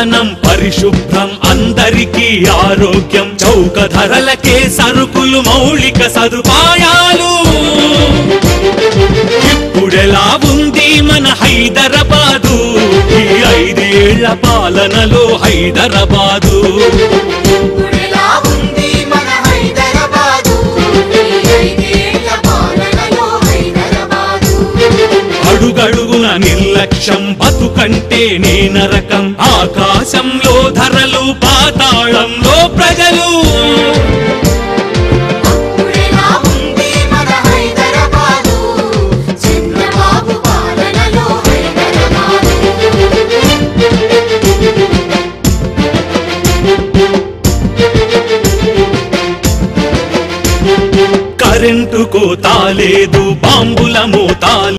పచ్చదనం పరిశుభ్రం అందరికీ ఆరోగ్యం చౌక ధరలకే సరుకులు మౌలిక సదుపాయాలు ఇప్పుడెలా ఉంది మన హైదరాబాదు ఈ 5 ఏళ్ల పాలనలో హైదరాబాదు అడుగడుగున నిర్లక్ష్యం బతుకంటే నే నరకం ఆకాశంలో ధరలు పాతాళంలో ప్రజలు కరెంటు కోత లేదు బాంబుల మోత